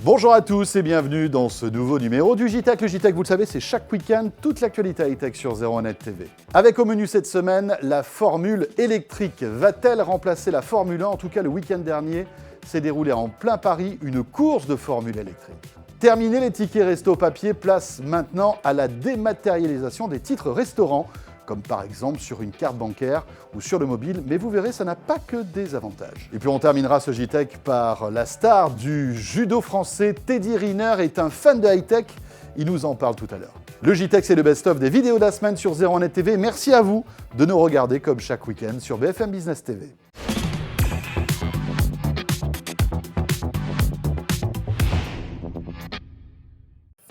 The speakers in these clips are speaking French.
Bonjour à tous et bienvenue dans ce nouveau numéro du JTech. Le JTech, vous le savez, c'est chaque week-end toute l'actualité high-tech sur 01net TV. Avec au menu cette semaine, la formule électrique. Va-t-elle remplacer la Formule 1 ? En tout cas, le week-end dernier s'est déroulé en plein Paris une course de formule électrique. Terminer les tickets resto papier, place maintenant à la dématérialisation des titres restaurants, comme par exemple sur une carte bancaire ou sur le mobile, mais vous verrez, ça n'a pas que des avantages. Et puis on terminera ce JTech par la star du judo français, Teddy Riner est un fan de high-tech, il nous en parle tout à l'heure. Le JTech, c'est le best-of des vidéos de la semaine sur 01net TV. Merci à vous de nous regarder comme chaque week-end sur BFM Business TV.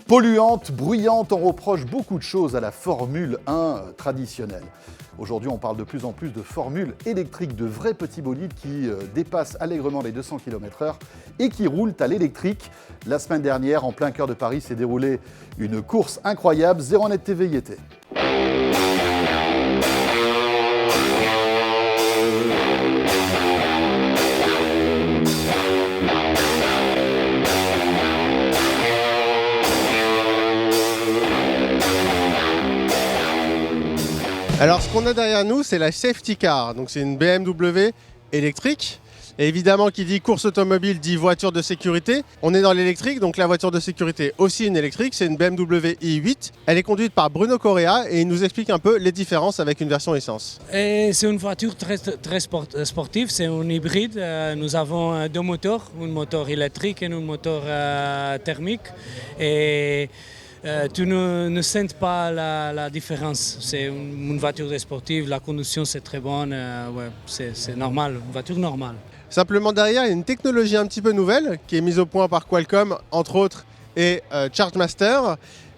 Polluante, bruyante, on reproche beaucoup de choses à la Formule 1 traditionnelle. Aujourd'hui, on parle de plus en plus de formules électriques, de vrais petits bolides qui dépassent allègrement les 200 km/h et qui roulent à l'électrique. La semaine dernière, en plein cœur de Paris, s'est déroulée une course incroyable. 01net TV y était. Alors ce qu'on a derrière nous, c'est la safety car, donc c'est une BMW électrique. Et évidemment, qui dit course automobile dit voiture de sécurité. On est dans l'électrique, donc la voiture de sécurité aussi une électrique, c'est une BMW i8. Elle est conduite par Bruno Correa et il nous explique un peu les différences avec une version essence. C'est une voiture très sportive, c'est un hybride. Nous avons deux moteurs, un moteur électrique et un moteur thermique. Et tu ne sens pas la différence. C'est une voiture sportive, la conduction c'est très bonne, c'est normal, une voiture normale. Simplement derrière, il y a une technologie un petit peu nouvelle qui est mise au point par Qualcomm, entre autres, et ChargeMaster.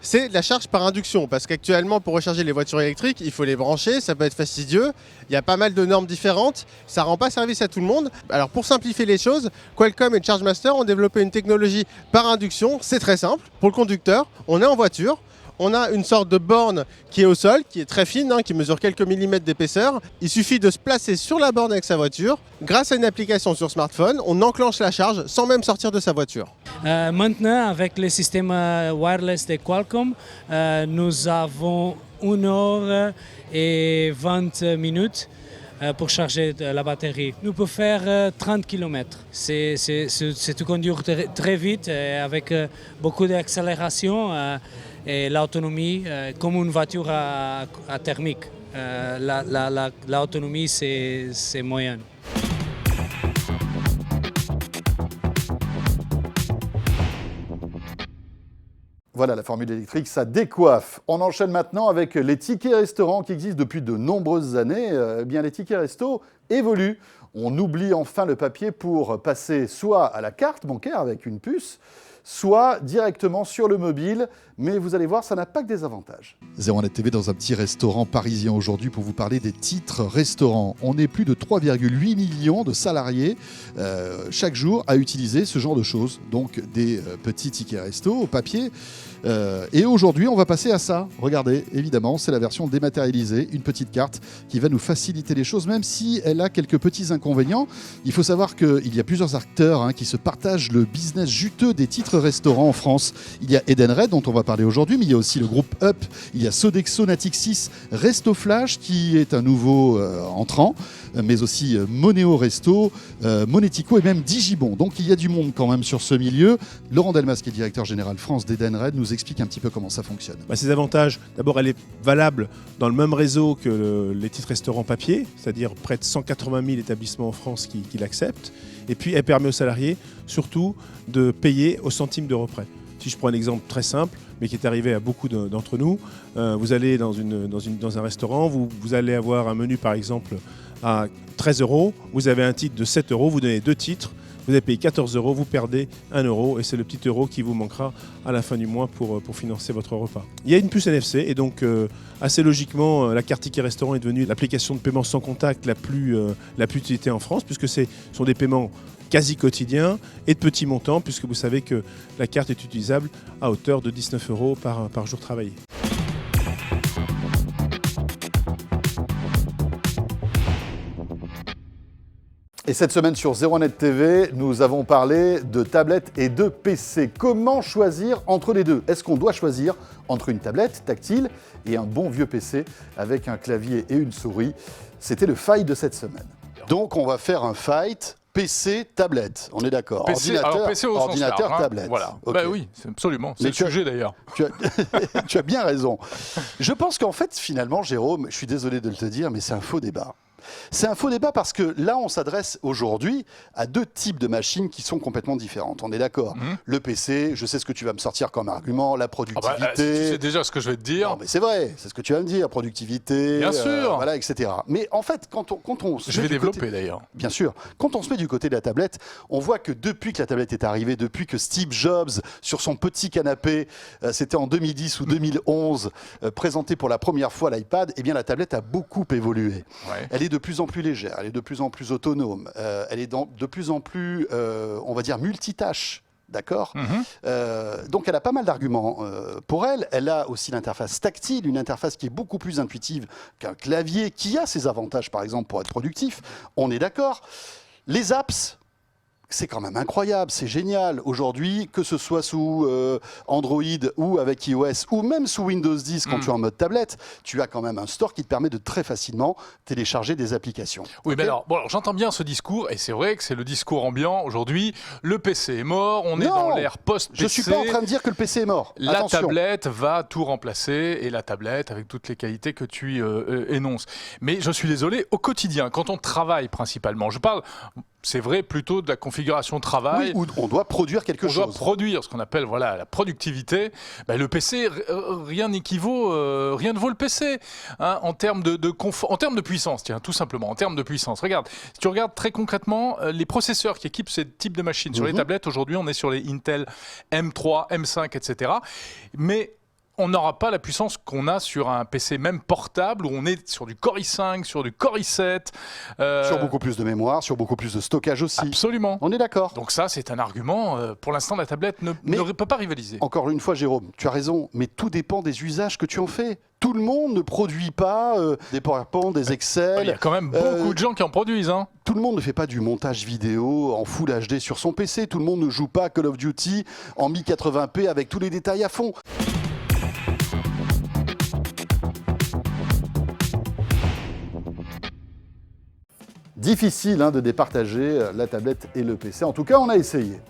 C'est la charge par induction, parce qu'actuellement, pour recharger les voitures électriques, il faut les brancher, ça peut être fastidieux. Il y a pas mal de normes différentes, ça ne rend pas service à tout le monde. Alors pour simplifier les choses, Qualcomm et ChargeMaster ont développé une technologie par induction. C'est très simple. Pour le conducteur, on est en voiture. On a une sorte de borne qui est au sol, qui est très fine, qui mesure quelques millimètres d'épaisseur. Il suffit de se placer sur la borne avec sa voiture. Grâce à une application sur smartphone, on enclenche la charge sans même sortir de sa voiture. Maintenant, avec le système wireless de Qualcomm, nous avons 1 heure et 20 minutes pour charger la batterie. Nous pouvons faire 30 km. C'est de conduire très vite avec beaucoup d'accélération. Et l'autonomie, comme une voiture à thermique, l'autonomie c'est moyenne. Voilà, la formule électrique, ça décoiffe. On enchaîne maintenant avec les tickets restaurants qui existent depuis de nombreuses années. Bien, les tickets resto évoluent. On oublie enfin le papier pour passer soit à la carte bancaire avec une puce, soit directement sur le mobile, mais vous allez voir, ça n'a pas que des avantages. 01net TV dans un petit restaurant parisien aujourd'hui pour vous parler des titres restaurants. On est plus de 3,8 millions de salariés chaque jour à utiliser ce genre de choses, donc des petits tickets resto au papier. Et aujourd'hui, on va passer à ça. Regardez, évidemment, c'est la version dématérialisée, une petite carte qui va nous faciliter les choses, même si elle a quelques petits inconvénients. Il faut savoir qu'il y a plusieurs acteurs qui se partagent le business juteux des titres restaurants en France. Il y a Edenred, dont on va parler aujourd'hui, mais il y a aussi le groupe Up, il y a Sodexo, Natixis, Resto Flash, qui est un nouveau entrant, mais aussi Monéo Resto, Monético et même Digibon. Donc il y a du monde quand même sur ce milieu. Laurent Delmas, qui est directeur général France d'Edenred, nous explique un petit peu comment ça fonctionne. Ses avantages, d'abord elle est valable dans le même réseau que les titres restaurants papier, c'est-à-dire près de 180 000 établissements en France qui l'acceptent. Et puis elle permet aux salariés surtout de payer au centime d'euro près. Si je prends un exemple très simple, mais qui est arrivé à beaucoup d'entre nous, vous allez dans un restaurant, vous allez avoir un menu par exemple à 13 €, vous avez un titre de 7 €, vous donnez 2 titres, vous avez payé 14 €, vous perdez 1 € et c'est le petit euro qui vous manquera à la fin du mois pour financer votre repas. Il y a une puce NFC et donc assez logiquement la carte ticket restaurant est devenue l'application de paiement sans contact la plus utilisée en France puisque ce sont des paiements quasi quotidiens et de petits montants puisque vous savez que la carte est utilisable à hauteur de 19 € par jour travaillé. Et cette semaine sur 01net TV, nous avons parlé de tablettes et de PC. Comment choisir entre les deux? Est-ce qu'on doit choisir entre une tablette tactile et un bon vieux PC avec un clavier et une souris? C'était le fight de cette semaine. Donc on va faire un fight PC, tablette, on est d'accord. PC au sens large, hein. Tablette. Voilà. Okay. Bah oui, absolument. C'est le sujet d'ailleurs. Tu as bien raison. Je pense qu'en fait, finalement, Jérôme, je suis désolé de te dire, mais c'est un faux débat. C'est un faux débat parce que là, on s'adresse aujourd'hui à deux types de machines qui sont complètement différentes. On est d'accord. Le PC, je sais ce que tu vas me sortir comme argument, la productivité. Tu sais déjà ce que je vais te dire. Non, mais c'est vrai, c'est ce que tu vas me dire, productivité, bien sûr. Voilà, etc. Mais en fait, quand on je vais développer d'ailleurs. Bien sûr. Quand on se met du côté de la tablette, on voit que depuis que la tablette est arrivée, depuis que Steve Jobs, sur son petit canapé, c'était en 2010 ou 2011, présenté pour la première fois l'iPad, eh bien la tablette a beaucoup évolué. Ouais. Elle est de plus en plus légère, elle est de plus en plus autonome, elle est de plus en plus, on va dire, multitâche. D'accord. Donc elle a pas mal d'arguments pour elle. Elle a aussi l'interface tactile, une interface qui est beaucoup plus intuitive qu'un clavier, qui a ses avantages, par exemple, pour être productif. On est d'accord. Les apps, c'est quand même incroyable, c'est génial. Aujourd'hui, que ce soit sous Android ou avec iOS ou même sous Windows 10 quand tu es en mode tablette, tu as quand même un store qui te permet de très facilement télécharger des applications. Oui, mais alors j'entends bien ce discours et c'est vrai que c'est le discours ambiant aujourd'hui. Le PC est mort, on est dans l'ère post-PC. Je ne suis pas en train de dire que le PC est mort. La Attention. tablette va tout remplacer et la tablette avec toutes les qualités que tu énonces. Mais je suis désolé, au quotidien, quand on travaille principalement, je parle... C'est vrai plutôt de la configuration travail. Oui, où on doit produire quelque chose. On doit produire ce qu'on appelle la productivité. Ben, le PC, rien n'équivaut, rien ne vaut le PC hein, en termes de confort, en termes de puissance, tiens, tout simplement, en termes de puissance. Regarde, si tu regardes très concrètement les processeurs qui équipent ce type de machines sur les tablettes, aujourd'hui on est sur les Intel M3, M5, etc. Mais on n'aura pas la puissance qu'on a sur un PC même portable où on est sur du Core i5, sur du Core i7. Sur beaucoup plus de mémoire, sur beaucoup plus de stockage aussi. Absolument. On est d'accord. Donc ça, c'est un argument. Pour l'instant, la tablette ne peut pas rivaliser. Encore une fois, Jérôme, tu as raison, mais tout dépend des usages que tu en fais. Tout le monde ne produit pas des PowerPoint, des Excel. Il y a quand même beaucoup de gens qui en produisent. Hein. Tout le monde ne fait pas du montage vidéo en Full HD sur son PC. Tout le monde ne joue pas Call of Duty en 1080p avec tous les détails à fond. Difficile de départager la tablette et le PC. En tout cas, on a essayé.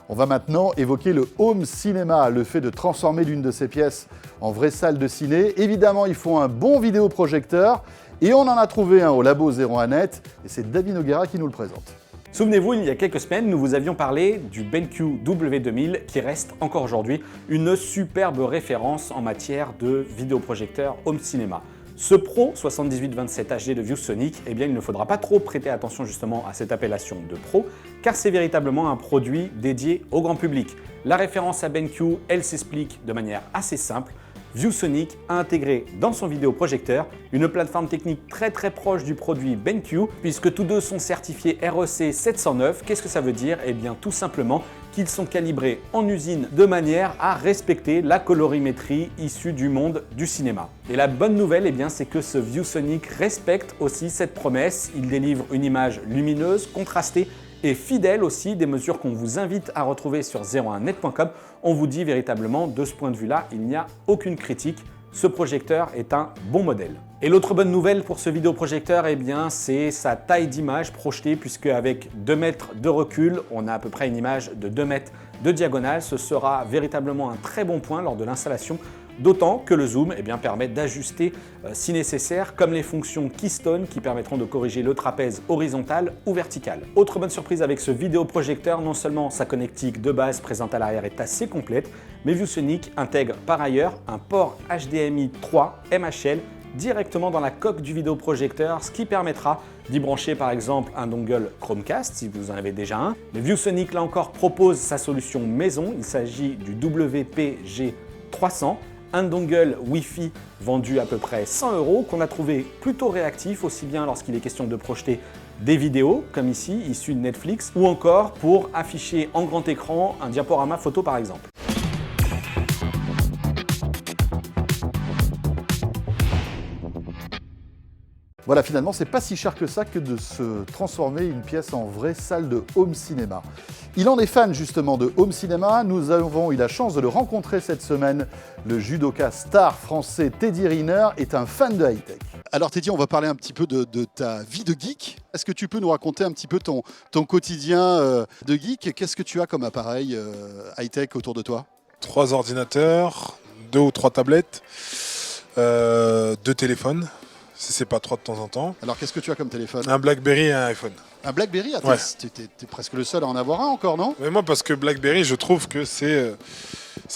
On va maintenant évoquer le home cinéma, le fait de transformer l'une de ces pièces en vraie salle de ciné. Évidemment, il faut un bon vidéoprojecteur et on en a trouvé un au labo 01net et c'est David Noguera qui nous le présente. Souvenez-vous, il y a quelques semaines, nous vous avions parlé du BenQ W2000 qui reste encore aujourd'hui une superbe référence en matière de vidéoprojecteur home cinéma. Ce Pro 7827 HD de ViewSonic, eh bien, il ne faudra pas trop prêter attention justement à cette appellation de Pro, car c'est véritablement un produit dédié au grand public. La référence à BenQ, elle s'explique de manière assez simple. ViewSonic a intégré dans son vidéoprojecteur une plateforme technique très proche du produit BenQ, puisque tous deux sont certifiés REC 709. Qu'est-ce que ça veut dire? Eh bien tout simplement qu'ils sont calibrés en usine de manière à respecter la colorimétrie issue du monde du cinéma. Et la bonne nouvelle, eh bien, c'est que ce ViewSonic respecte aussi cette promesse. Il délivre une image lumineuse, contrastée et fidèle aussi, des mesures qu'on vous invite à retrouver sur 01net.com. On vous dit véritablement, de ce point de vue-là, il n'y a aucune critique. Ce projecteur est un bon modèle. Et l'autre bonne nouvelle pour ce vidéoprojecteur, eh bien, c'est sa taille d'image projetée, puisque avec 2 mètres de recul, on a à peu près une image de 2 mètres de diagonale. Ce sera véritablement un très bon point lors de l'installation, d'autant que le zoom permet d'ajuster si nécessaire, comme les fonctions Keystone qui permettront de corriger le trapèze horizontal ou vertical. Autre bonne surprise avec ce vidéoprojecteur, non seulement sa connectique de base présente à l'arrière est assez complète, mais ViewSonic intègre par ailleurs un port HDMI 3 MHL directement dans la coque du vidéoprojecteur, ce qui permettra d'y brancher par exemple un dongle Chromecast si vous en avez déjà un. Mais ViewSonic là encore propose sa solution maison, il s'agit du WPG300, un dongle Wi-Fi vendu à peu près 100 € qu'on a trouvé plutôt réactif, aussi bien lorsqu'il est question de projeter des vidéos comme ici, issues de Netflix, ou encore pour afficher en grand écran un diaporama photo par exemple. Voilà, finalement, c'est pas si cher que ça que de se transformer une pièce en vraie salle de home cinéma. Il en est fan justement de home cinéma. Nous avons eu la chance de le rencontrer cette semaine. Le judoka star français Teddy Riner est un fan de high-tech. Alors Teddy, on va parler un petit peu de ta vie de geek. Est-ce que tu peux nous raconter un petit peu ton quotidien de geek? Qu'est-ce que tu as comme appareil high-tech autour de toi? 3 ordinateurs, 2 ou 3 tablettes, 2 téléphones, si c'est pas 3 de temps en temps. Alors qu'est-ce que tu as comme téléphone? Un BlackBerry et un iPhone. Un BlackBerry? Ah, Ouais. t'es presque le seul à en avoir un encore, non? Mais moi, parce que BlackBerry, je trouve que c'est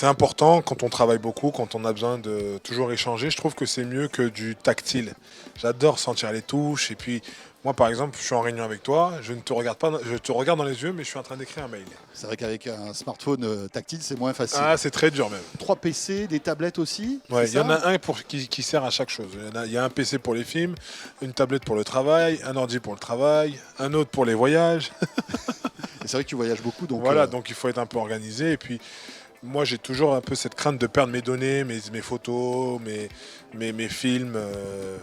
important quand on travaille beaucoup, quand on a besoin de toujours échanger. Je trouve que c'est mieux que du tactile. J'adore sentir les touches. Et puis, moi, par exemple, je suis en réunion avec toi, je ne te regarde pas, je te regarde dans les yeux, mais je suis en train d'écrire un mail. C'est vrai qu'avec un smartphone tactile, c'est moins facile. Ah, c'est très dur même. 3 PC, des tablettes aussi? Ouais, c'est il y en ça? a un qui sert à chaque chose. Il y a un PC pour les films, une tablette pour le travail, un ordi pour le travail, un autre pour les voyages. Et c'est vrai que tu voyages beaucoup, donc Voilà, donc il faut être un peu organisé. Et puis, moi, j'ai toujours un peu cette crainte de perdre mes données, mes photos, mes films.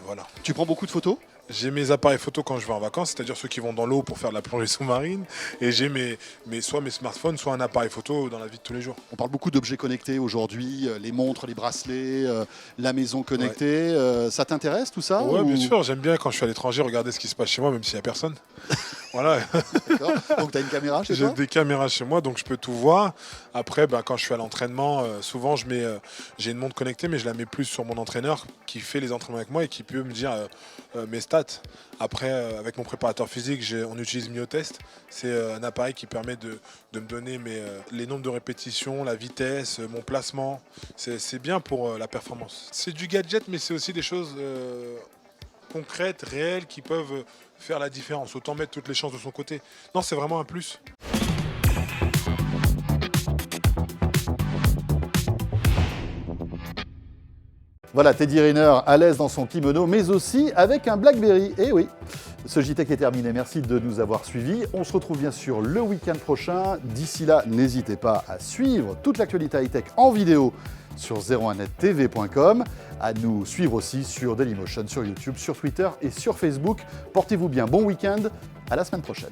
Voilà. tu prends beaucoup de photos? J'ai mes appareils photo quand je vais en vacances, c'est-à-dire ceux qui vont dans l'eau pour faire de la plongée sous-marine. Et j'ai soit mes smartphones, soit un appareil photo dans la vie de tous les jours. On parle beaucoup d'objets connectés aujourd'hui, les montres, les bracelets, la maison connectée. Ça t'intéresse tout ça? Ouais, ou- bien sûr, j'aime bien quand je suis à l'étranger regarder ce qui se passe chez moi, même s'il n'y a personne. Voilà. D'accord. Donc tu as une caméra chez J'ai toi? des caméras chez moi, donc je peux tout voir. Après, quand je suis à l'entraînement, souvent j'ai une montre connectée, mais je la mets plus sur mon entraîneur qui fait les entraînements avec moi et qui peut me dire mes stats. Après, avec mon préparateur physique, on utilise Myotest. C'est un appareil qui permet de me donner les nombres de répétitions, la vitesse, mon placement. C'est bien pour la performance. C'est du gadget, mais c'est aussi des choses concrètes, réelles, qui peuvent faire la différence. Autant mettre toutes les chances de son côté. Non, c'est vraiment un plus. Voilà, Teddy Riner à l'aise dans son kimono, mais aussi avec un BlackBerry. Eh oui, ce JTech est terminé. Merci de nous avoir suivis. On se retrouve bien sûr le week-end prochain. D'ici là, n'hésitez pas à suivre toute l'actualité high-tech en vidéo sur 01nettv.com, à nous suivre aussi sur Dailymotion, sur YouTube, sur Twitter et sur Facebook. Portez-vous bien, bon week-end, à la semaine prochaine.